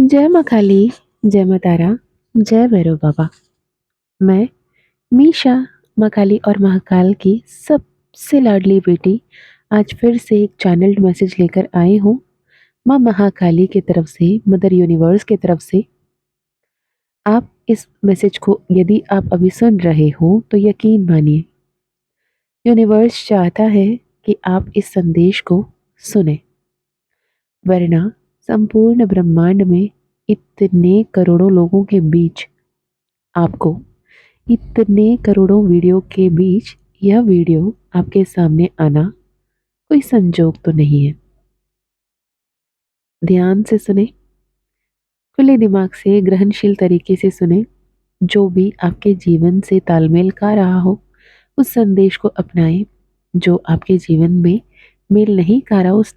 जय माँ काली, जय माँ तारा, जय भैरव बाबा। मैं मीशा, माँ काली और महाकाल की सबसे लाडली बेटी आज फिर से एक चैनल्ड मैसेज लेकर आई हूँ माँ महाकाली की तरफ से, मदर यूनिवर्स की तरफ से। आप इस मैसेज को यदि आप अभी सुन रहे हो तो यकीन मानिए यूनिवर्स चाहता है कि आप इस संदेश को सुने, वरना संपूर्ण ब्रह्मांड में इतने करोड़ों लोगों के बीच आपको इतने करोड़ों वीडियो के बीच यह वीडियो आपके सामने आना कोई संजोग तो नहीं है। ध्यान से सुने, खुले दिमाग से, ग्रहणशील तरीके से सुने। जो भी आपके जीवन से तालमेल खा रहा हो उस संदेश को अपनाएं। जो आपके जीवन में मेल नहीं खा रहा उस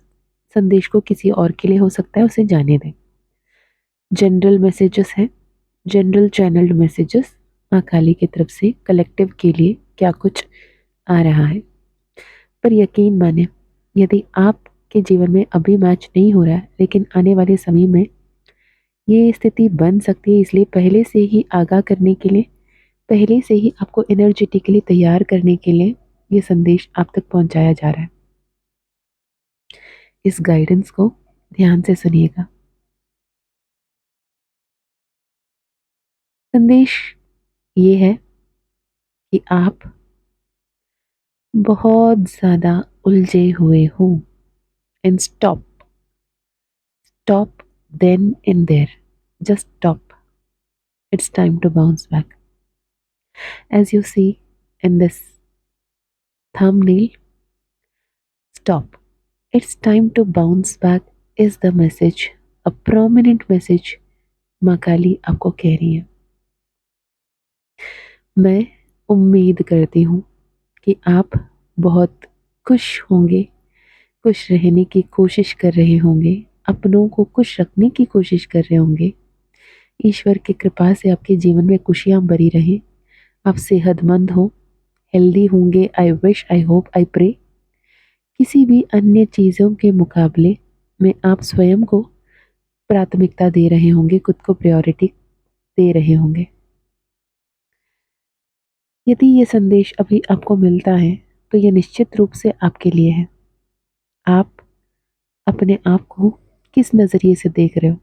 संदेश को किसी और के लिए हो सकता है उसे जाने दें। जनरल मैसेजेस है, जनरल चैनल्ड मैसेजेस माँ काली की तरफ से कलेक्टिव के लिए क्या कुछ आ रहा है। पर यकीन माने, यदि आपके जीवन में अभी मैच नहीं हो रहा है लेकिन आने वाले समय में ये स्थिति बन सकती है, इसलिए पहले से ही आगाह करने के लिए, पहले से ही आपको एनर्जेटिकली तैयार करने के लिए ये संदेश आप तक पहुंचाया जा रहा है। इस गाइडेंस को ध्यान से सुनिएगा। संदेश ये है कि आप बहुत ज़्यादा उलझे हुए हो। And stop, stop then and there, just stop. It's time to bounce back. As you see in this thumbnail, stop. It's time to bounce back is the message, a prominent message माँ काली आपको कह रही है। मैं उम्मीद करती हूँ कि आप बहुत खुश होंगे, खुश रहने की कोशिश कर रहे होंगे, अपनों को खुश रखने की कोशिश कर रहे होंगे। ईश्वर की कृपा से आपके जीवन में खुशियाँ भरी रहें, आप सेहतमंद हो, हेल्दी होंगे। I wish, I hope, I pray. किसी भी अन्य चीज़ों के मुकाबले में आप स्वयं को प्राथमिकता दे रहे होंगे, खुद को प्रायोरिटी दे रहे होंगे। यदि ये संदेश अभी आपको मिलता है तो ये निश्चित रूप से आपके लिए है। आप अपने आप को किस नज़रिए से देख रहे हो?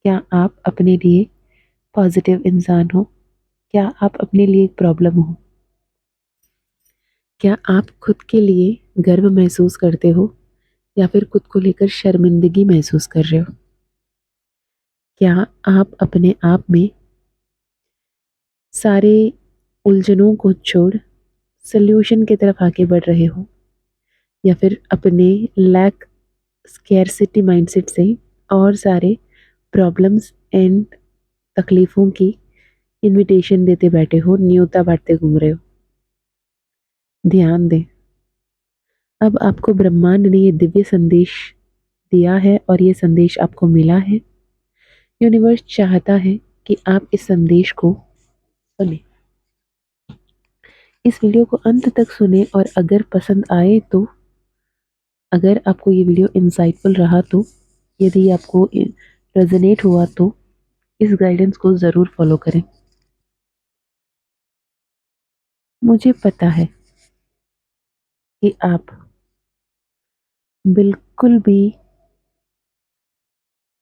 क्या आप अपने लिए पॉजिटिव इंसान हो? क्या आप अपने लिए एक प्रॉब्लम हो? क्या आप खुद के लिए गर्व महसूस करते हो या फिर खुद को लेकर शर्मिंदगी महसूस कर रहे हो? क्या आप अपने आप में सारे उलझनों को छोड़ सॉल्यूशन की तरफ आगे बढ़ रहे हो, या फिर अपने लैक स्कैरसिटी माइंडसेट से और सारे प्रॉब्लम्स एंड तकलीफ़ों की इनविटेशन देते बैठे हो, न्योता बांटते घूम रहे हो? ध्यान दें, अब आपको ब्रह्मांड ने ये दिव्य संदेश दिया है और ये संदेश आपको मिला है। यूनिवर्स चाहता है कि आप इस संदेश को सुने, इस वीडियो को अंत तक सुने, और अगर पसंद आए तो, अगर आपको ये वीडियो इंसाइटफुल रहा तो, यदि आपको रेजोनेट हुआ तो इस गाइडेंस को ज़रूर फॉलो करें। मुझे पता है कि आप बिल्कुल भी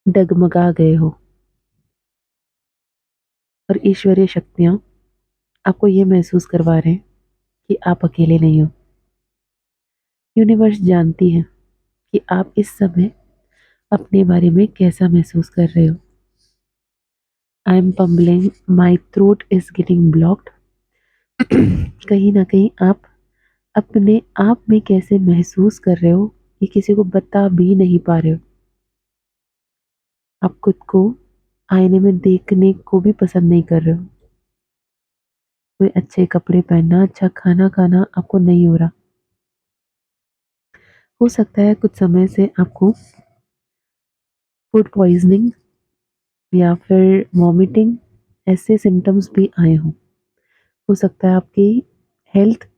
डगमगा गए हो और ईश्वरीय शक्तियाँ आपको ये महसूस करवा रहे हैं कि आप अकेले नहीं हो। यूनिवर्स जानती है कि आप इस समय अपने बारे में कैसा महसूस कर रहे हो। I am fumbling, my throat is getting blocked. कहीं ना कहीं आप अपने आप में कैसे महसूस कर रहे हो ये किसी को बता भी नहीं पा रहे हो। आप खुद को आईने में देखने को भी पसंद नहीं कर रहे हो। कोई अच्छे कपड़े पहनना, अच्छा खाना खाना आपको नहीं हो रहा। हो सकता है कुछ समय से आपको फूड पॉइजनिंग या फिर वॉमिटिंग ऐसे सिम्टम्स भी आए हों। हो सकता है आपकी हेल्थ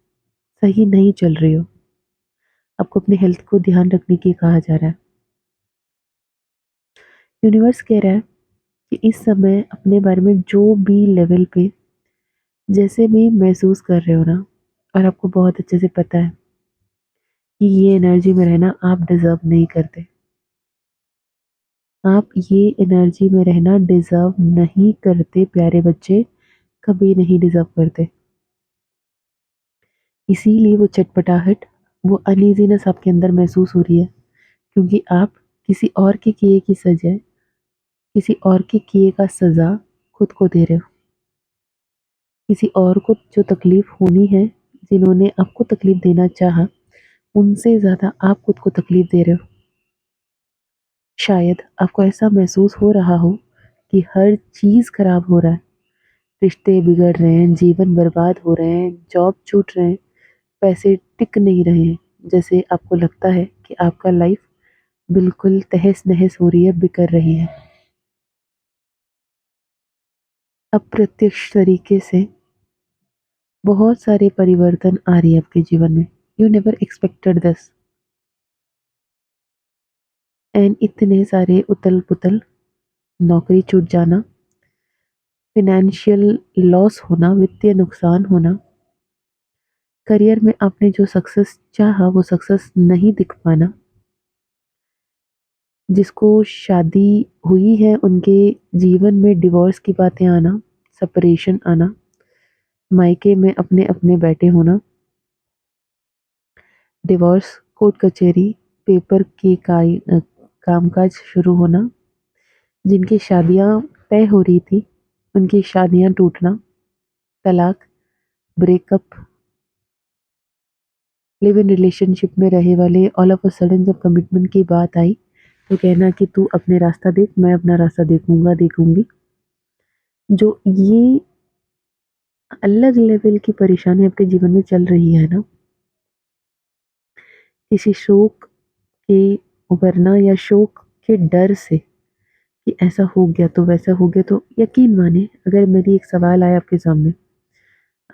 सही नहीं चल रही हो, आपको अपने हेल्थ को ध्यान रखने की कहा जा रहा है। यूनिवर्स कह रहा है कि इस समय अपने बारे में जो भी लेवल पे जैसे भी महसूस कर रहे हो ना, और आपको बहुत अच्छे से पता है कि ये एनर्जी में रहना आप डिजर्व नहीं करते। आप ये एनर्जी में रहना डिजर्व नहीं करते प्यारे बच्चे, कभी नहीं डिजर्व करते। इसीलिए वो चटपटाहट, वो अनईजीनेस आपके अंदर महसूस हो रही है, क्योंकि आप किसी और के किए की सजा, किसी और के किए का सजा खुद को दे रहे हो। किसी और को जो तकलीफ होनी है, जिन्होंने आपको तकलीफ देना चाहा, उनसे ज़्यादा आप खुद को तकलीफ दे रहे हो। शायद आपको ऐसा महसूस हो रहा हो कि हर चीज़ खराब हो रहा है, रिश्ते बिगड़ रहे हैं, जीवन बर्बाद हो रहे हैं, जॉब छूट रहे हैं, पैसे टिक नहीं रहे हैं। जैसे आपको लगता है कि आपका लाइफ बिल्कुल तहस-नहस हो रही है, बिखर रही है। अप्रत्यक्ष तरीके से बहुत सारे परिवर्तन आ रही है आपके जीवन में। You never expected this, and इतने सारे उथल-पुथल, नौकरी छूट जाना, फाइनेंशियल लॉस होना, वित्तीय नुकसान होना, करियर में आपने जो सक्सेस चाहा वो सक्सेस नहीं दिख पाना, जिसको शादी हुई है उनके जीवन में डिवोर्स की बातें आना, सेपरेशन आना, मायके में अपने-अपने बैठे होना, डिवोर्स, कोर्ट कचहरी, पेपर के कामकाज शुरू होना, जिनकी शादियाँ तय हो रही थी, उनकी शादियाँ टूटना, तलाक, ब्रेकअप, लिव इन रिलेशनशिप में रहे वाले ऑल ऑफ अ सडन जब कमिटमेंट की बात आई, तो कहना कि तू अपने रास्ता देख, मैं अपना रास्ता देखूँगा, देखूँगी। जो ये अलग लेवल की परेशानी आपके जीवन में चल रही है ना, किसी शौक के उभरना या शौक के डर से कि ऐसा हो गया तो वैसा हो गया, तो यकीन माने अगर मेरी एक सवाल आया आपके सामने,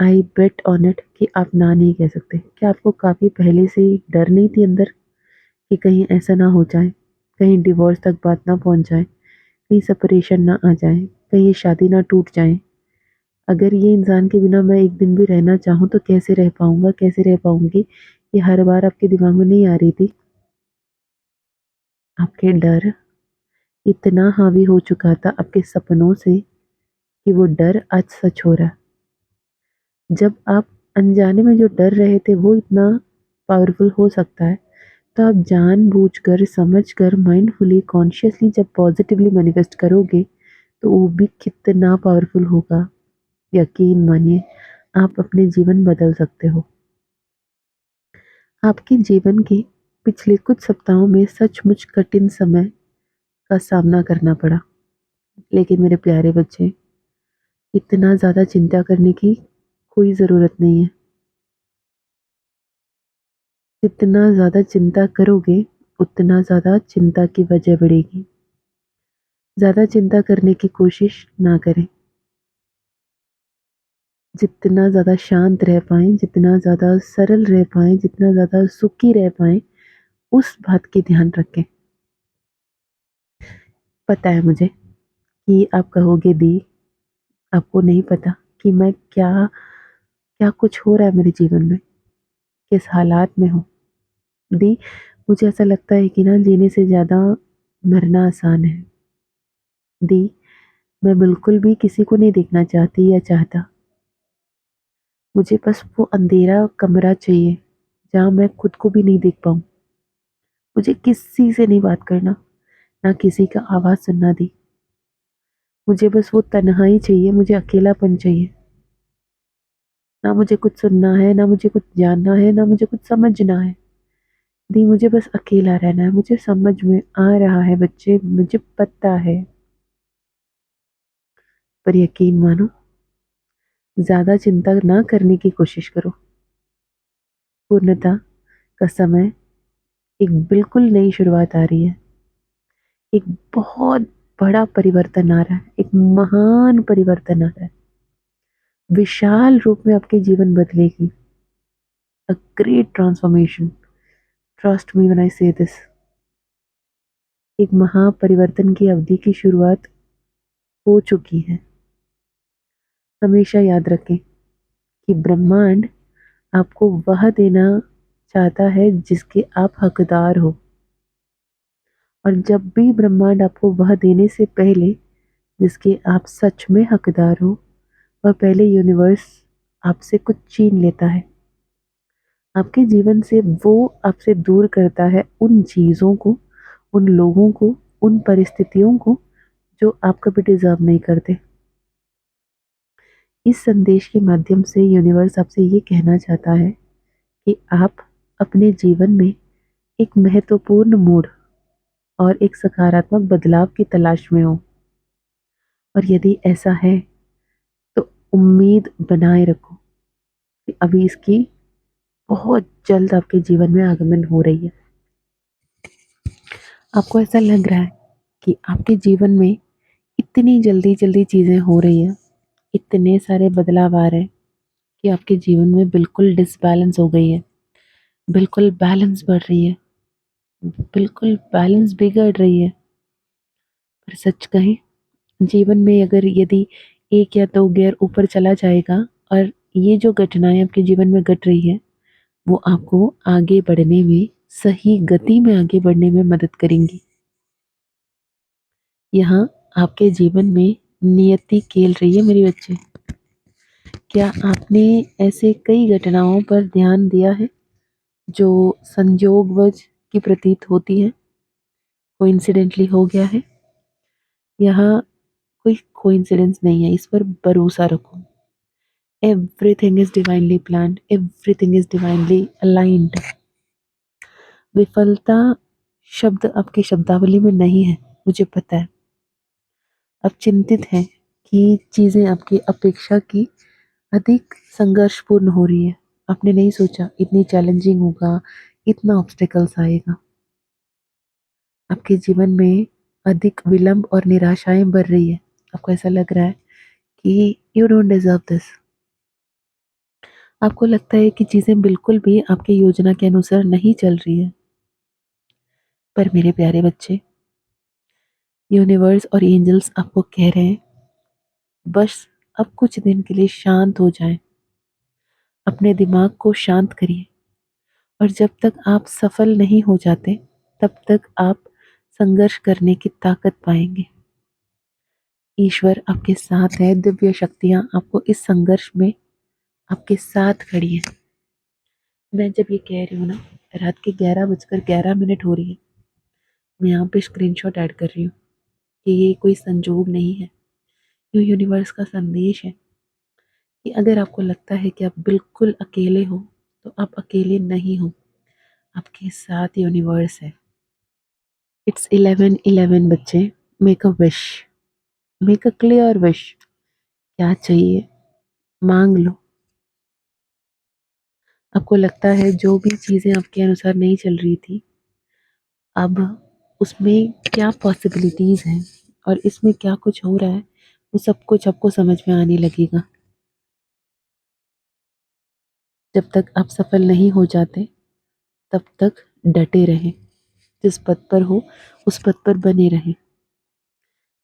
आई बेट ऑन इट कि आप ना नहीं कह सकते। क्या आपको काफ़ी पहले से ही डर नहीं थी अंदर कि कहीं ऐसा ना हो जाए, कहीं डिवोर्स तक बात ना पहुँच जाए, कहीं सेपरेशन ना आ जाए, कहीं ये शादी ना टूट जाए? अगर ये इंसान के बिना मैं एक दिन भी रहना चाहूँ तो कैसे रह पाऊँगा, कैसे रह पाऊँगी? ये हर बार आपके दिमाग में नहीं आ रही थी? आपके डर इतना हावी हो चुका था आपके सपनों से कि वो डर आज सच हो रहा है। जब आप अनजाने में जो डर रहे थे वो इतना पावरफुल हो सकता है, तो आप जानबूझकर, समझकर, माइंडफुली, कॉन्शियसली जब पॉजिटिवली मैनिफेस्ट करोगे, तो वो भी कितना पावरफुल होगा। यकीन मानिए, आप अपने जीवन बदल सकते हो। आपके जीवन के पिछले कुछ सप्ताहों में सचमुच कठिन समय का सामना करना पड़ा। लेकिन मेरे प्यारे बच्चे, इतना ज़्यादा चिंता करने की कोई ज़रूरत नहीं है। जितना ज़्यादा चिंता करोगे, उतना ज़्यादा चिंता की वजह बढ़ेगी। ज़्यादा चिंता करने की कोशिश ना करें। जितना ज़्यादा शांत रह पाएँ, जितना ज़्यादा सरल रह पाएँ, जितना ज़्यादा सुखी रह पाएँ, उस बात की ध्यान रखें। पता है मुझे कि आप कहोगे दी, आपको नहीं पता कि मैं क्या क्या कुछ हो रहा है मेरे जीवन में, किस हालात में हूँ। दी, मुझे ऐसा लगता है कि ना जीने से ज़्यादा मरना आसान है। दी, मैं बिल्कुल भी किसी को नहीं देखना चाहती या चाहता। मुझे बस वो अंधेरा कमरा चाहिए, जहाँ मैं खुद को भी नहीं देख पाऊँ। मुझे किसी से नहीं बात करना, ना किसी का आवाज़ सुनना दी। मुझे बस वो तन्हाई चाहिए, मुझे अकेलापन चाहिए। ना मुझे कुछ सुनना है, ना मुझे कुछ जानना है, ना मुझे कुछ समझना है। दी, मुझे बस अकेला रहना है। मुझे समझ में आ रहा है बच्चे, मुझे पता है। पर यकीन मानो, ज़्यादा चिंता ना करने की कोशिश करो। पूर्णता का समय, एक बिल्कुल नई शुरुआत आ रही है। एक बहुत बड़ा परिवर्तन आ रहा है, एक महान परिवर्तन आ रहा है। विशाल रूप में आपके जीवन बदलेगी। A great transformation. Trust me when I से दिस। एक महापरिवर्तन की अवधि की शुरुआत हो चुकी है। हमेशा याद रखें कि ब्रह्मांड आपको वह देना चाहता है जिसके आप हकदार हो। और जब भी ब्रह्मांड आपको वह देने से पहले जिसके आप सच में हकदार हो, वह पहले यूनिवर्स आपसे कुछ छीन लेता है। आपके जीवन से वो आपसे दूर करता है उन चीज़ों को, उन लोगों को, उन परिस्थितियों को जो आप कभी डिज़र्व नहीं करते। इस संदेश के माध्यम से यूनिवर्स आपसे ये कहना चाहता है कि आप अपने जीवन में एक महत्वपूर्ण मोड़ और एक सकारात्मक बदलाव की तलाश में हो। और यदि ऐसा है तो उम्मीद बनाए रखो कि अभी इसकी बहुत जल्द आपके जीवन में आगमन हो रही है। आपको ऐसा लग रहा है कि आपके जीवन में इतनी जल्दी जल्दी चीज़ें हो रही हैं, इतने सारे बदलाव आ रहे हैं कि आपके जीवन में बिल्कुल डिसबैलेंस हो गई है, बिल्कुल बैलेंस बढ़ रही है, बिल्कुल बैलेंस बिगड़ रही है। पर सच कहें, जीवन में अगर यदि 1 या 2 गियर ऊपर चला जाएगा और ये जो घटनाएँ आपके जीवन में घट रही है, वो आपको आगे बढ़ने में, सही गति में आगे बढ़ने में मदद करेंगी। यहाँ आपके जीवन में नियति खेल रही है मेरे बच्चे। क्या आपने ऐसे कई घटनाओं पर ध्यान दिया है जो संयोगवश की प्रतीत होती है, कोइंसिडेंटली हो गया है? यहाँ कोई कोइंसिडेंस नहीं है, इस पर भरोसा रखो। Everything is divinely planned, everything is divinely aligned. विफलता शब्द आपकी शब्दावली में नहीं है, मुझे पता है। आप चिंतित हैं कि चीज़ें आपकी अपेक्षा की अधिक संघर्षपूर्ण हो रही है। आपने नहीं सोचा इतनी चैलेंजिंग होगा, इतना ऑब्स्टेकल्स आएगा। आपके जीवन में अधिक विलंब और निराशाएं बढ़ रही है। आपको ऐसा लग रहा है कि यू डोंट डिजर्व दिस। आपको लगता है कि चीज़ें बिल्कुल भी आपकी योजना के अनुसार नहीं चल रही है। पर मेरे प्यारे बच्चे, यूनिवर्स और एंजल्स आपको कह रहे हैं, बस अब कुछ दिन के लिए शांत हो जाएं। अपने दिमाग को शांत करिए। और जब तक आप सफल नहीं हो जाते, तब तक आप संघर्ष करने की ताकत पाएंगे। ईश्वर आपके साथ है, दिव्य शक्तियां आपको इस संघर्ष में आपके साथ खड़ी हैं। मैं जब ये कह रही हूँ ना, रात के 11:11 हो रही है, मैं यहाँ पे स्क्रीनशॉट ऐड कर रही हूँ कि ये कोई संजोग नहीं है, ये यूनिवर्स का संदेश है कि अगर आपको लगता है कि आप बिल्कुल अकेले हो, तो आप अकेले नहीं हो, आपके साथ यूनिवर्स है। इट्स 11:11 बच्चे। Make a wish, make a clear wish. क्या चाहिए मांग लो। आपको लगता है जो भी चीज़ें आपके अनुसार नहीं चल रही थी, अब उसमें क्या पॉसिबिलिटीज़ हैं और इसमें क्या कुछ हो रहा है, वो सब कुछ आपको समझ में आने लगेगा। जब तक आप सफल नहीं हो जाते, तब तक डटे रहें। जिस पद पर हो, उस पद पर बने रहें।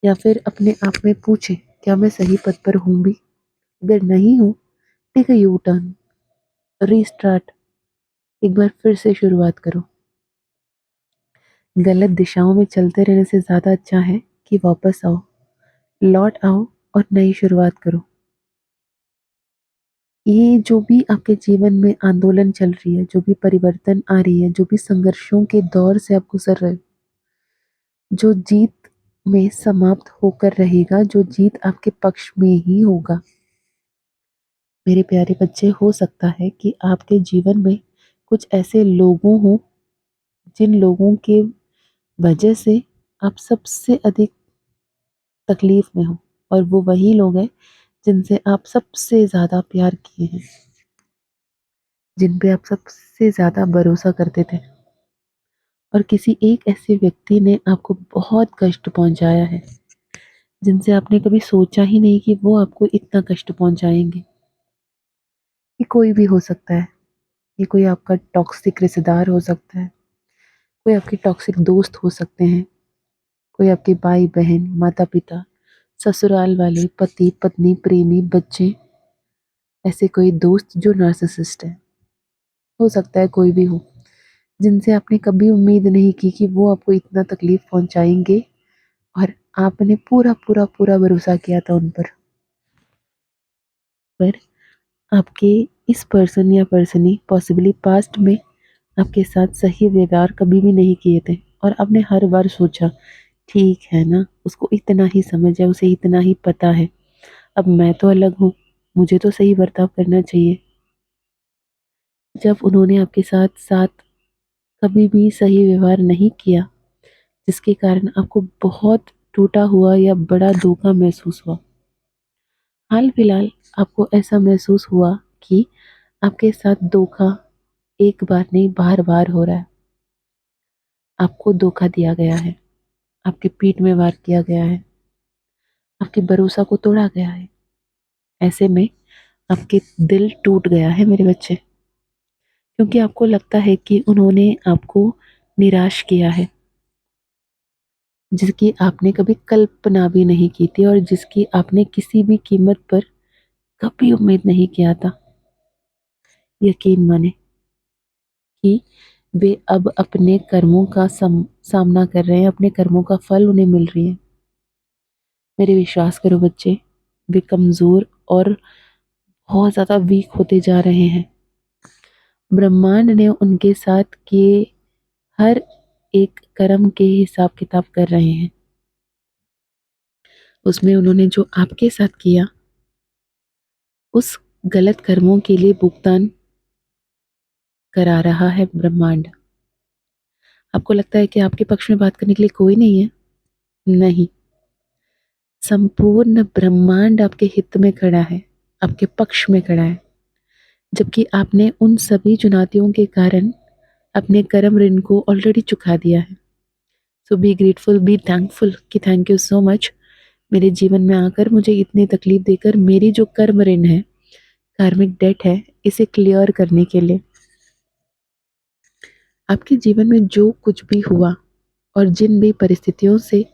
या फिर अपने आप में पूछें, क्या मैं सही पद पर हूँ भी? अगर नहीं हूँ, take a U turn, restart, एक बार फिर से शुरुआत करो। गलत दिशाओं में चलते रहने से ज़्यादा अच्छा है कि वापस आओ, लौट आओ और नई शुरुआत करो। ये जो भी आपके जीवन में आंदोलन चल रही है, जो भी परिवर्तन आ रही है, जो भी संघर्षों के दौर से आप गुजर रहे हो, जो जीत में समाप्त होकर रहेगा, जो जीत आपके पक्ष में ही होगा। मेरे प्यारे बच्चे, हो सकता है कि आपके जीवन में कुछ ऐसे लोगों हों जिन लोगों के वजह से आप सबसे अधिक तकलीफ में हो, और वो वही लोग हैं जिनसे आप सबसे ज़्यादा प्यार किए हैं, जिन पे आप सबसे ज़्यादा भरोसा करते थे। और किसी एक ऐसे व्यक्ति ने आपको बहुत कष्ट पहुंचाया है, जिनसे आपने कभी सोचा ही नहीं कि वो आपको इतना कष्ट पहुंचाएंगे। ये कोई भी हो सकता है। ये कोई आपका टॉक्सिक रिश्तेदार हो सकता है, कोई आपके टॉक्सिक दोस्त हो सकते हैं, कोई आपके भाई-बहन, माता-पिता, ससुराल वाले, पति-पत्नी, प्रेमी, बच्चे, ऐसे कोई दोस्त जो नार्सिसिस्ट हैं। हो सकता है कोई भी हो, जिनसे आपने कभी उम्मीद नहीं की कि वो आपको इतना तकलीफ़ पहुँचाएँगे और आपने पूरा भरोसा किया था उन पर आपके इस पर्सन या पर्सनी पॉसिबली पास्ट में आपके साथ सही व्यवहार कभी भी नहीं किए थे और आपने हर बार सोचा ठीक है ना, उसको इतना ही समझ है, उसे इतना ही पता है, अब मैं तो अलग हूँ, मुझे तो सही बर्ताव करना चाहिए। जब उन्होंने आपके साथ साथ कभी भी सही व्यवहार नहीं किया, जिसके कारण आपको बहुत टूटा हुआ या बड़ा धोखा महसूस हुआ, हाल फिलहाल आपको ऐसा महसूस हुआ कि आपके साथ धोखा एक बार नहीं बार-बार हो रहा है। आपको धोखा दिया गया है, आपकी पीठ में वार किया गया है, आपके भरोसा को तोड़ा गया है। ऐसे में आपके दिल टूट गया है मेरे बच्चे, क्योंकि आपको लगता है कि उन्होंने आपको निराश किया है, जिसकी आपने कभी कल्पना भी नहीं की थी और जिसकी आपने किसी भी कीमत पर कभी उम्मीद नहीं किया था। यकीन माने कि वे अब अपने कर्मों का सामना कर रहे हैं, अपने कर्मों का फल उन्हें मिल रही है। मेरे विश्वास करो बच्चे, वे कमज़ोर और बहुत ज़्यादा वीक होते जा रहे हैं। ब्रह्मांड ने उनके साथ किए हर एक कर्म के हिसाब किताब कर रहे हैं। उसमें उन्होंने जो आपके साथ किया, उस गलत कर्मों के लिए भुगतान करा रहा है ब्रह्मांड। आपको लगता है कि आपके पक्ष में बात करने के लिए कोई नहीं है? नहीं, संपूर्ण ब्रह्मांड आपके हित में खड़ा है, आपके पक्ष में खड़ा है। जबकि आपने उन सभी चुनौतियों के कारण अपने कर्म ऋण को ऑलरेडी चुका दिया है। सो बी ग्रेटफुल, बी थैंकफुल कि थैंक यू सो मच मेरे जीवन में आकर मुझे इतनी तकलीफ देकर मेरी जो कर्म ऋण है, कार्मिक डेट है, इसे क्लियर करने के लिए। आपके जीवन में जो कुछ भी हुआ और जिन भी परिस्थितियों से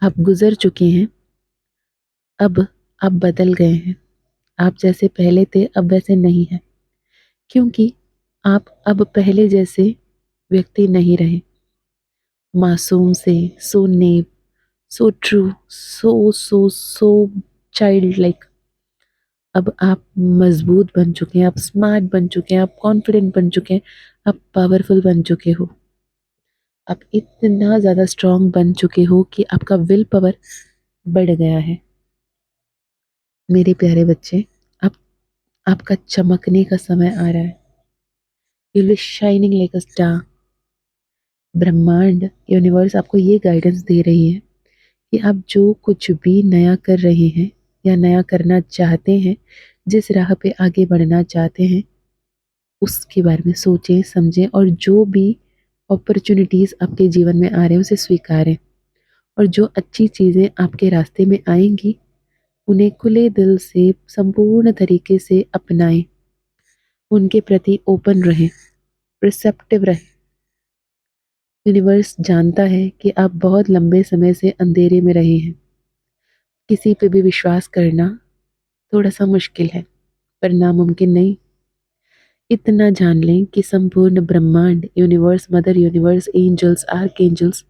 आप गुजर चुके हैं, अब आप बदल गए हैं। आप जैसे पहले थे अब वैसे नहीं है, क्योंकि आप अब पहले जैसे व्यक्ति नहीं रहे। मासूम से सो नेव, सो ट्रू, सो चाइल्ड लाइक, अब आप मजबूत बन चुके हैं, आप स्मार्ट बन चुके हैं, आप कॉन्फिडेंट बन चुके हैं, आप पावरफुल बन चुके हो। आप इतना ज़्यादा स्ट्रांग बन चुके हो कि आपका विल पावर बढ़ गया है। मेरे प्यारे बच्चे, अब आपका चमकने का समय आ रहा है। You will be shining like a star. ब्रह्मांड, यूनिवर्स आपको ये गाइडेंस दे रही है कि आप जो कुछ भी नया कर रहे हैं या नया करना चाहते हैं, जिस राह पे आगे बढ़ना चाहते हैं, उसके बारे में सोचें, समझें और जो भी अपॉर्चुनिटीज़ आपके जीवन में आ रहे हैं, उसे स्वीकारें और जो अच्छी चीज़ें आपके रास्ते में आएँगी, उन्हें खुले दिल से संपूर्ण तरीके से अपनाएँ। उनके प्रति ओपन रहें, रिसेप्टिव रहें। यूनिवर्स जानता है कि आप बहुत लंबे समय से अंधेरे में रहे हैं। किसी पे भी विश्वास करना थोड़ा-सा मुश्किल है, पर नामुमकिन नहीं। इतना जान लें कि संपूर्ण ब्रह्मांड, universe, mother universe, angels, archangels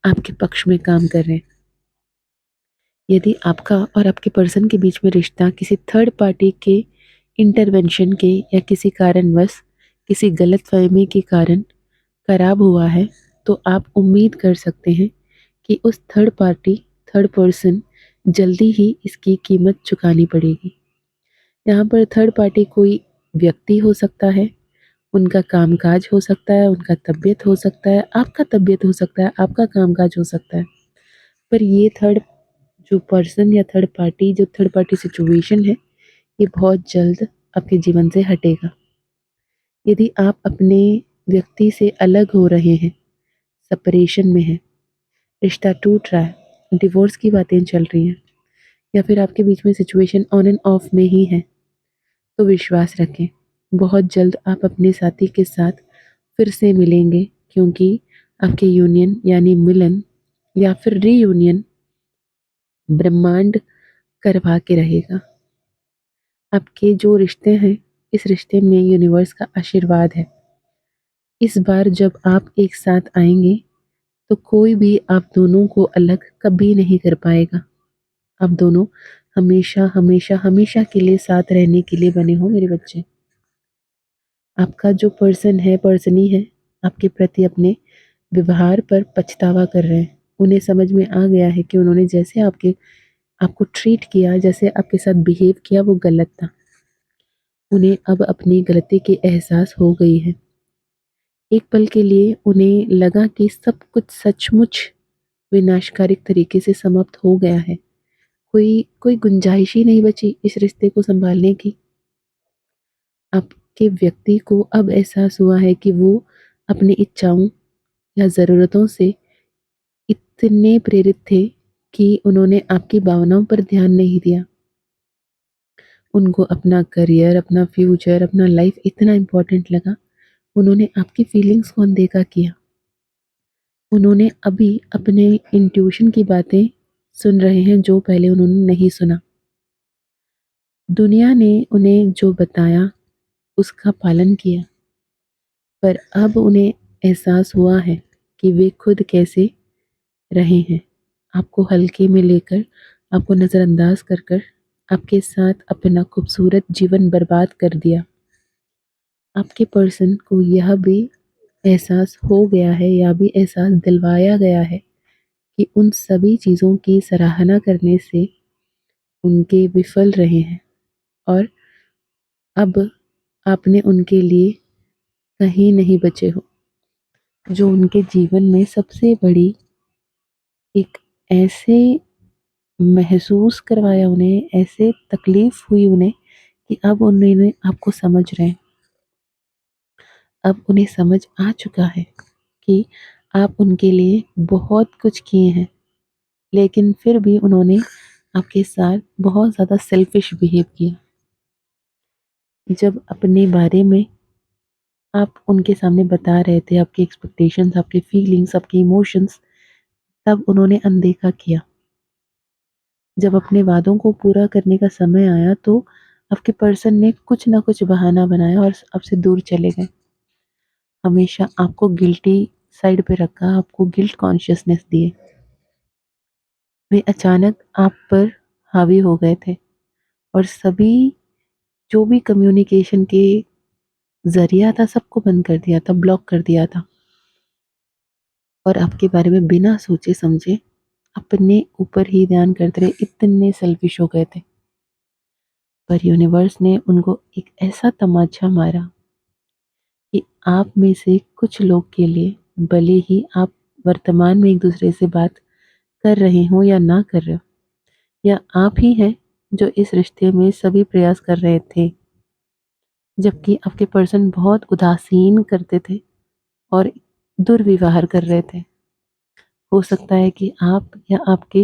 आपके पक्ष में काम कर रहे हैं। यदि आपका और आपके पर्सन के बीच में रिश्ता किसी थर्ड पार्टी के इंटरवेंशन के या किसी कारणवश, किसी गलतफहमी के कारण खराब हुआ है, तो आप उम्मीद कर सकते हैं कि उस थर्ड पार्टी, थर्ड पर्सन जल्दी ही इसकी कीमत चुकानी पड़ेगी। यहाँ पर थर्ड पार्टी कोई व्यक्ति हो सकता है, उनका कामकाज हो सकता है, उनका तबीयत हो सकता है, आपका तबीयत हो सकता है, आपका कामकाज हो सकता है। पर ये थर्ड जो पर्सन या थर्ड पार्टी, जो थर्ड पार्टी सिचुएशन है, ये बहुत जल्द आपके जीवन से हटेगा। यदि आप अपने व्यक्ति से अलग हो रहे हैं, सेपरेशन में हैं, रिश्ता टूट रहा है, डिवोर्स की बातें चल रही हैं या फिर आपके बीच में सिचुएशन ऑन एंड ऑफ में ही है, तो विश्वास रखें, बहुत जल्द आप अपने साथी के साथ फिर से मिलेंगे, क्योंकि आपके यूनियन यानी मिलन या फिर रीयूनियन ब्रह्मांड करवा के रहेगा। आपके जो रिश्ते हैं, इस रिश्ते में यूनिवर्स का आशीर्वाद है। इस बार जब आप एक साथ आएंगे तो कोई भी आप दोनों को अलग कभी नहीं कर पाएगा। आप दोनों हमेशा हमेशा हमेशा के लिए साथ रहने के लिए बने हो मेरे बच्चे। आपका जो पर्सन है, पर्सनी है, आपके प्रति अपने व्यवहार पर पछतावा कर रहे हैं। उन्हें समझ में आ गया है कि उन्होंने जैसे आपको ट्रीट किया, जैसे आपके साथ बिहेव किया, वो गलत था। उन्हें अब अपनी गलती की एहसास हो गई है। एक पल के लिए उन्हें लगा कि सब कुछ सचमुच विनाशकारी तरीके से समाप्त हो गया है। कोई कोई गुंजाइश ही नहीं बची इस रिश्ते को संभालने की। आपके व्यक्ति को अब एहसास हुआ है कि वो अपनी इच्छाओं या ज़रूरतों से इतने प्रेरित थे कि उन्होंने आपकी भावनाओं पर ध्यान नहीं दिया। उनको अपना करियर, अपना फ्यूचर, अपना लाइफ इतना इम्पोर्टेंट लगा, उन्होंने आपकी फीलिंग्स को अनदेखा किया। उन्होंने अभी अपने इंट्यूशन की बातें सुन रहे हैं जो पहले उन्होंने नहीं सुना। दुनिया ने उन्हें जो बताया उसका पालन किया, पर अब उन्हें एहसास हुआ है कि वे खुद कैसे रहे हैं। आपको हल्के में लेकर, आपको नज़रअंदाज कर कर आपके साथ अपना खूबसूरत जीवन बर्बाद कर दिया। आपके पर्सन को यह भी एहसास हो गया है, या भी एहसास दिलवाया गया है कि उन सभी चीज़ों की सराहना करने से उनके विफल रहे हैं, और अब आपने उनके लिए कहीं नहीं बचे हो। जो उनके जीवन में सबसे बड़ी एक ऐसे महसूस करवाया उन्हें, ऐसे तकलीफ हुई उन्हें कि अब उन्होंने आपको समझ रहे हैं। अब उन्हें समझ आ चुका है कि आप उनके लिए बहुत कुछ किए हैं, लेकिन फिर भी उन्होंने आपके साथ बहुत ज़्यादा सेल्फिश बिहेव किया। जब अपने बारे में आप उनके सामने बता रहे थे, आपकी एक्सपेक्टेशंस, आपकी फीलिंग्स, आपके इमोशंस, तब उन्होंने अनदेखा किया। जब अपने वादों को पूरा करने का समय आया तो आपके पर्सन ने कुछ ना कुछ बहाना बनाया और आपसे दूर चले गए। हमेशा आपको गिल्टी साइड पे रखा, आपको गिल्ट कॉन्शियसनेस दिए। वे अचानक आप पर हावी हो गए थे और सभी जो भी कम्युनिकेशन के ज़रिया था सबको बंद कर दिया था, ब्लॉक कर दिया था, और आपके बारे में बिना सोचे समझे अपने ऊपर ही ध्यान करते रहे, इतने सेल्फिश हो गए थे। पर यूनिवर्स ने उनको एक ऐसा तमाचा मारा कि आप में से कुछ लोग के लिए, भले ही आप वर्तमान में एक दूसरे से बात कर रहे हो या ना कर रहे हो, या आप ही हैं जो इस रिश्ते में सभी प्रयास कर रहे थे, जबकि आपके पर्सन बहुत उदासीन करते थे और दुर्व्यवहार कर रहे थे। हो सकता है कि आप या आपके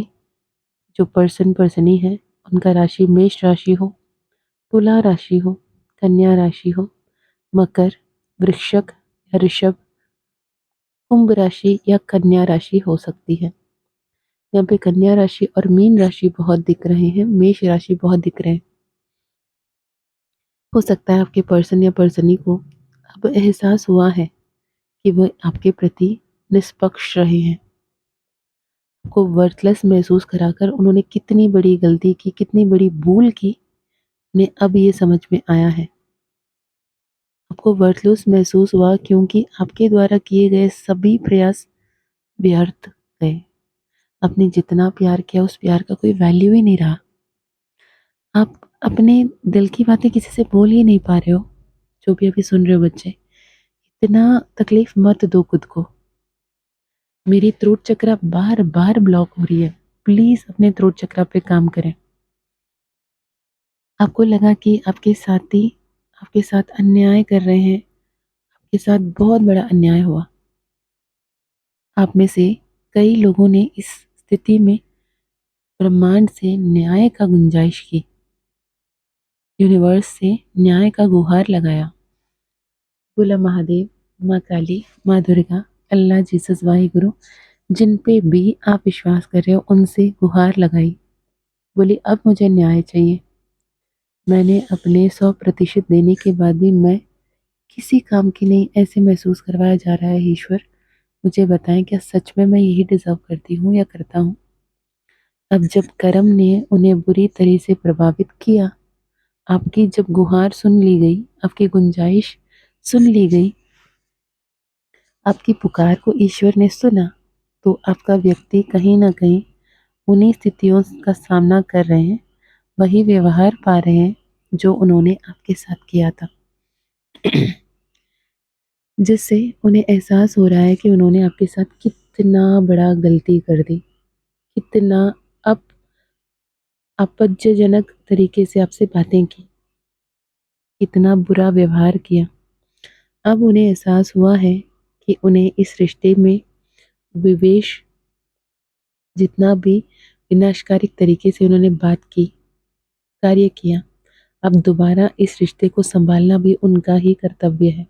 जो पर्सनी है, उनका राशि मेष राशि हो, तुला राशि हो, कन्या राशि हो, मकर, वृश्चिक या ऋषभ, कुंभ राशि या कन्या राशि हो सकती है। यहाँ पे कन्या राशि और मीन राशि बहुत दिख रहे हैं, मेष राशि बहुत दिख रहे हैं। हो सकता है आपके पर्सन या पर्सनी को अब एहसास हुआ है कि वो आपके प्रति निष्पक्ष रहे हैं। आपको वर्थलेस महसूस कराकर उन्होंने कितनी बड़ी गलती की, कितनी बड़ी भूल की, उन्हें अब ये समझ में आया है। आपको वर्थलेस महसूस हुआ क्योंकि आपके द्वारा किए गए सभी प्रयास व्यर्थ गए। आपने जितना प्यार किया उस प्यार का कोई वैल्यू ही नहीं रहा। आप अपने दिल की बातें किसी से बोल ही नहीं पा रहे हो। जो भी अभी सुन रहे हो बच्चे, इतना तकलीफ मत दो खुद को। मेरी थ्रोट चक्रा बार बार ब्लॉक हो रही है, प्लीज अपने थ्रोट चक्रा पे काम करें। आपको लगा कि आपके साथी आपके साथ अन्याय कर रहे हैं, आपके साथ बहुत बड़ा अन्याय हुआ। आप में से कई लोगों ने इस स्थिति में ब्रह्मांड से न्याय का गुंजाइश की, यूनिवर्स से न्याय का गुहार लगाया। बोला महादेव, माँ काली, माँ दुर्गा, अल्लाह, जीसस, वाहिगुरु, जिन पे भी आप विश्वास कर रहे हो उनसे गुहार लगाई। बोली अब मुझे न्याय चाहिए। मैंने अपने 100% देने के बाद भी मैं किसी काम की नहीं ऐसे महसूस करवाया जा रहा है। ईश्वर मुझे बताएं, क्या सच में मैं यही डिजर्व करती हूँ या करता हूँ? अब जब कर्म ने उन्हें बुरी तरह से प्रभावित किया, आपकी जब गुहार सुन ली गई, आपकी गुंजाइश सुन ली गई, आपकी पुकार को ईश्वर ने सुना, तो आपका व्यक्ति कहीं ना कहीं उन्हीं स्थितियों का सामना कर रहे हैं, वही व्यवहार पा रहे हैं जो उन्होंने आपके साथ किया था। जिससे उन्हें एहसास हो रहा है कि उन्होंने आपके साथ कितना बड़ा गलती कर दी, कितना अप आपत्तिजनक तरीके से आपसे बातें की, कितना बुरा व्यवहार किया। अब उन्हें एहसास हुआ है कि उन्हें इस रिश्ते में विवेश जितना भी विनाशकारी तरीके से उन्होंने बात की, कार्य किया, अब दोबारा इस रिश्ते को संभालना भी उनका ही कर्तव्य है।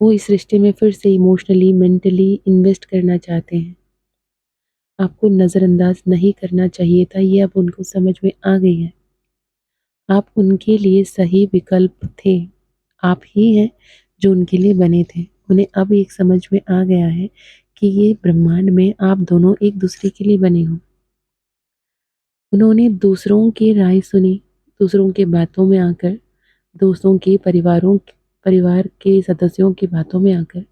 वो इस रिश्ते में फिर से इमोशनली, मेंटली इन्वेस्ट करना चाहते हैं। आपको नज़रअंदाज नहीं करना चाहिए था, ये अब उनको समझ में आ गई है। आप उनके लिए सही विकल्प थे। आप ही हैं जो उनके लिए बने थे। उन्हें अब एक समझ में आ गया है कि ये ब्रह्मांड में आप दोनों एक दूसरे के लिए बने हो। उन्होंने दूसरों की राय सुनी, दूसरों की बातों में आकर, दोस्तों के परिवार के सदस्यों की बातों में आकर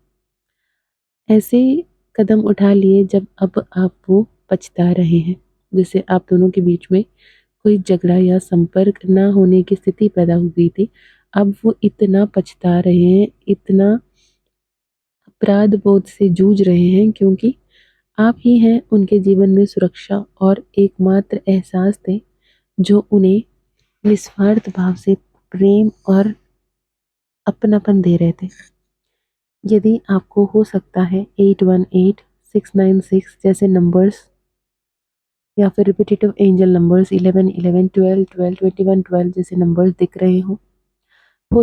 ऐसे कदम उठा लिए जब अब आप वो पछता रहे हैं। जैसे आप दोनों के बीच में कोई झगड़ा या संपर्क ना होने की स्थिति पैदा हो गई थी। अब वो इतना पछता रहे हैं, इतना अपराध बोध से जूझ रहे हैं, क्योंकि आप ही हैं उनके जीवन में सुरक्षा और एकमात्र एहसास थे जो उन्हें निस्वार्थ भाव से प्रेम और अपनापन दे रहे थे। यदि आपको हो सकता है 818696 जैसे नंबर्स या फिर रिपीटेटिव एंजल नंबर्स 11 11 12 12 21 12 जैसे नंबर्स दिख रहे हो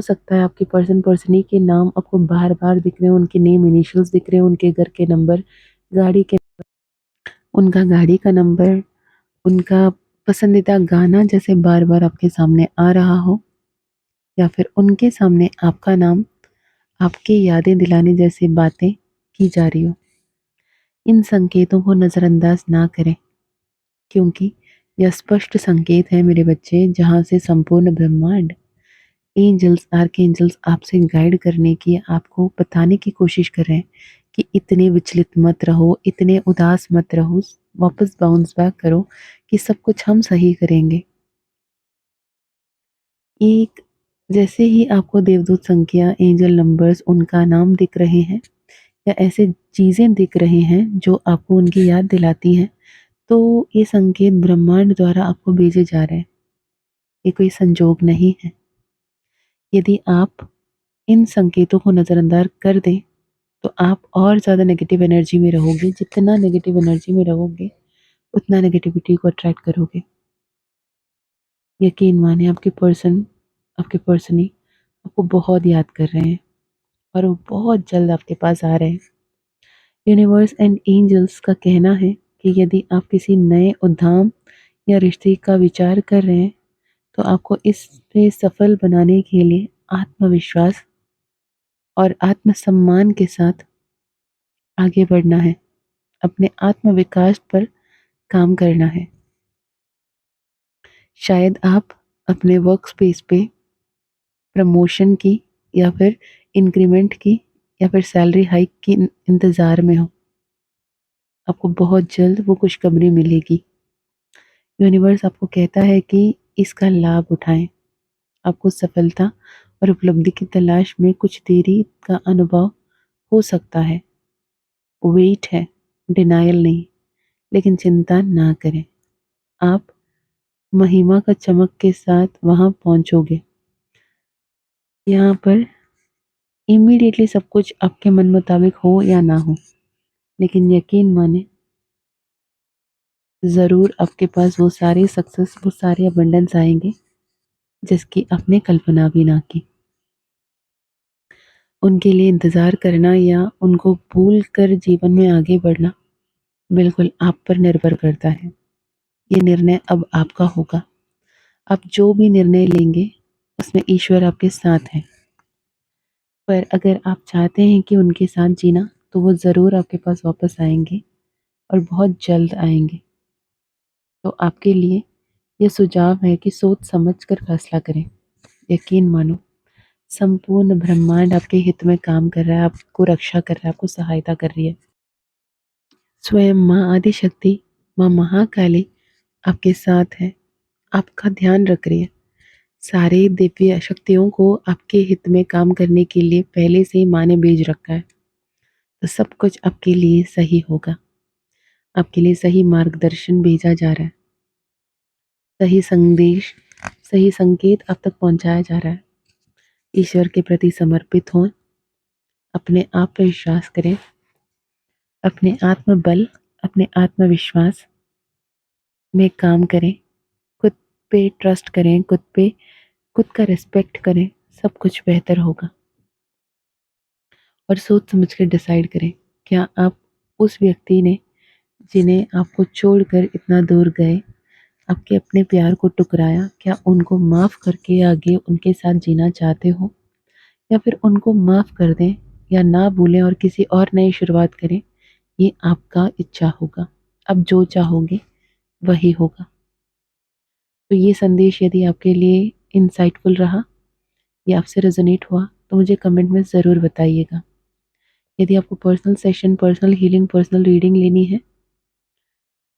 सकता है आपके पर्सनी के नाम आपको बार बार दिख रहे हो, उनके नेम इनिशियल्स दिख रहे हो, उनके घर के नंबर, गाड़ी के, उनका गाड़ी का नंबर, उनका पसंदीदा गाना जैसे बार बार आपके सामने आ रहा हो, या फिर उनके सामने आपका नाम, आपकी यादें दिलाने जैसी बातें की जा रही हो। इन संकेतों को नज़रअंदाज ना करें, क्योंकि यह स्पष्ट संकेत है मेरे बच्चे, जहाँ से संपूर्ण ब्रह्मांड, एंजल्स, आर्कएंजल्स आपसे गाइड करने की, आपको बताने की कोशिश कर रहे हैं कि इतने विचलित मत रहो, इतने उदास मत रहो, वापस बाउंस बैक करो कि सब कुछ हम सही करेंगे। एक जैसे ही आपको देवदूत संख्या, एंजल नंबर्स, उनका नाम दिख रहे हैं या ऐसे चीज़ें दिख रहे हैं जो आपको उनकी याद दिलाती हैं, तो ये संकेत ब्रह्मांड द्वारा आपको भेजे जा रहे हैं। ये कोई संजोग नहीं है। यदि आप इन संकेतों को नज़रअंदाज कर दें, तो आप और ज़्यादा नेगेटिव एनर्जी में रहोगे। जितना नेगेटिव एनर्जी में रहोगे, उतना नेगेटिविटी को अट्रैक्ट करोगे। यकीन माने आपके पर्सनी आपको बहुत याद कर रहे हैं और वो बहुत जल्द आपके पास आ रहे हैं। यूनिवर्स एंड एंजल्स का कहना है कि यदि आप किसी नए उद्यम या रिश्ते का विचार कर रहे हैं, तो आपको इसमें सफल बनाने के लिए आत्मविश्वास और आत्मसम्मान के साथ आगे बढ़ना है। अपने आत्म विकास पर काम करना है। शायद आप अपने वर्क स्पेस पे प्रमोशन की, या फिर इंक्रीमेंट की, या फिर सैलरी हाइक की इंतज़ार में हो। आपको बहुत जल्द वो खुशखबरी मिलेगी। यूनिवर्स आपको कहता है कि इसका लाभ उठाएं। आपको सफलता और उपलब्धि की तलाश में कुछ देरी का अनुभव हो सकता है, वेट है, डिनायल नहीं, लेकिन चिंता ना करें। आप महिमा का चमक के साथ वहां पहुंचोगे। यहाँ पर इमीडिएटली सब कुछ आपके मन मुताबिक हो या ना हो, लेकिन यकीन माने ज़रूर आपके पास वो सारे सक्सेस, वो सारे अबंडेंस आएंगे जिसकी आपने कल्पना भी ना की। उनके लिए इंतज़ार करना या उनको भूल कर जीवन में आगे बढ़ना बिल्कुल आप पर निर्भर करता है। ये निर्णय अब आपका होगा। आप जो भी निर्णय लेंगे, उसमें ईश्वर आपके साथ है। पर अगर आप चाहते हैं कि उनके साथ जीना, तो वो ज़रूर आपके पास वापस आएँगे और बहुत जल्द आएँगे। तो आपके लिए ये सुझाव है कि सोच समझ कर फैसला करें। यकीन मानो, संपूर्ण ब्रह्मांड आपके हित में काम कर रहा है, आपको रक्षा कर रहा है, आपको सहायता कर रही है। स्वयं माँ आदिशक्ति, माँ महाकाली आपके साथ है, आपका ध्यान रख रही है। सारे दिव्य शक्तियों को आपके हित में काम करने के लिए पहले से ही माँ ने भेज रखा है। तो सब कुछ आपके लिए सही होगा। आपके लिए सही मार्गदर्शन भेजा जा रहा है। सही संदेश, सही संकेत आप तक पहुँचाया जा रहा है। ईश्वर के प्रति समर्पित हों, अपने आप पे विश्वास करें, अपने आत्मबल, अपने आत्मविश्वास में काम करें, खुद पे ट्रस्ट करें, खुद का रिस्पेक्ट करें, सब कुछ बेहतर होगा। और सोच समझ कर डिसाइड करें, क्या आप उस व्यक्ति ने जिन्हें आपको छोड़कर इतना दूर गए, आपके अपने प्यार को टुकराया, क्या उनको माफ़ करके आगे उनके साथ जीना चाहते हो? या फिर उनको माफ़ कर दें या ना भूलें और किसी और नई शुरुआत करें, ये आपका इच्छा होगा। अब जो चाहोगे वही होगा। तो ये संदेश यदि आपके लिए इंसाइटफुल रहा या आपसे रेजोनेट हुआ, तो मुझे कमेंट में ज़रूर बताइएगा। यदि आपको personal session, personal healing, personal reading लेनी है,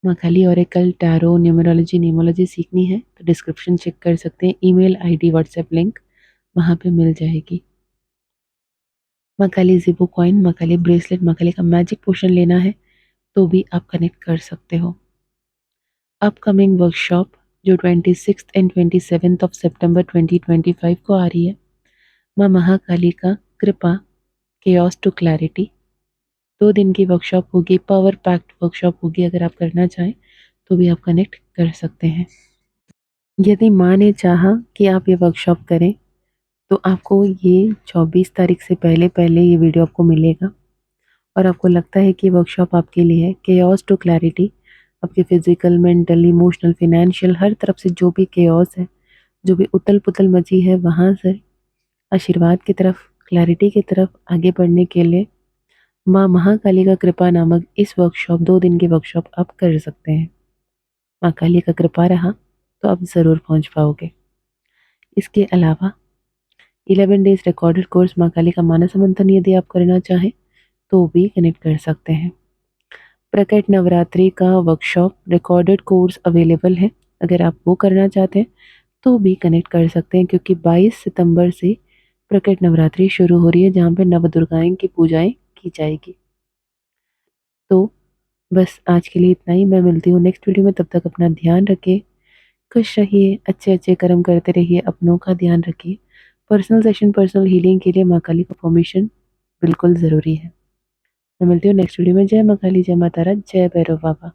माँ काली ओरेकल, टैरो, न्यूमरोलॉजी, न्यूमोलॉजी सीखनी है, तो डिस्क्रिप्शन चेक कर सकते हैं। ईमेल आईडी, व्हाट्सएप लिंक वहाँ पे मिल जाएगी। माँ काली ज़िबो कॉइन, माँ काली ब्रेसलेट, माँ काली का मैजिक पोशन लेना है, तो भी आप कनेक्ट कर सकते हो। अपकमिंग वर्कशॉप जो 26 एंड 27 ऑफ सितंबर 2025 को आ रही है, माँ महाकाली का कृपा, केओस टू क्लैरिटी, 2 दिन की वर्कशॉप होगी, पावर पैक्ड वर्कशॉप होगी। अगर आप करना चाहें तो भी आप कनेक्ट कर सकते हैं। यदि माँ ने चाहा कि आप ये वर्कशॉप करें, तो आपको ये 24 तारीख से पहले पहले ये वीडियो आपको मिलेगा। और आपको लगता है कि वर्कशॉप आपके लिए है, केओस टू क्लैरिटी, आपके फिजिकल, मेंटल, इमोशनल, फाइनेंशियल हर तरफ से जो भी केओस है, जो भी उथल पुथल मची है, वहाँ से आशीर्वाद की तरफ, क्लैरिटी की तरफ आगे बढ़ने के लिए माँ महाकाली का कृपा नामक इस वर्कशॉप, 2 दिन की वर्कशॉप आप कर सकते हैं। माँ काली का कृपा रहा तो आप ज़रूर पहुँच पाओगे। इसके अलावा 11 डेज रिकॉर्डेड कोर्स माँ काली का मानस मंथन यदि आप करना चाहें, तो भी कनेक्ट कर सकते हैं। प्रकट नवरात्रि का वर्कशॉप रिकॉर्डेड कोर्स अवेलेबल है, अगर आप वो करना चाहते हैं तो भी कनेक्ट कर सकते हैं, क्योंकि 22 सितंबर से प्रकट नवरात्रि शुरू हो रही है, जहाँ पे नवदुर्गाएं की पूजाएं की जाएगी। तो बस आज के लिए इतना ही। मैं मिलती हूँ नेक्स्ट वीडियो में, तब तक अपना ध्यान रखिए, खुश रहिए, अच्छे अच्छे कर्म करते रहिए, अपनों का ध्यान रखिए। पर्सनल सेशन, पर्सनल हीलिंग के लिए माँ काली का परमिशन बिल्कुल ज़रूरी है। मैं मिलती हूँ नेक्स्ट वीडियो में। जय माँ काली, जय माँ तारा, जय भैरव बाबा।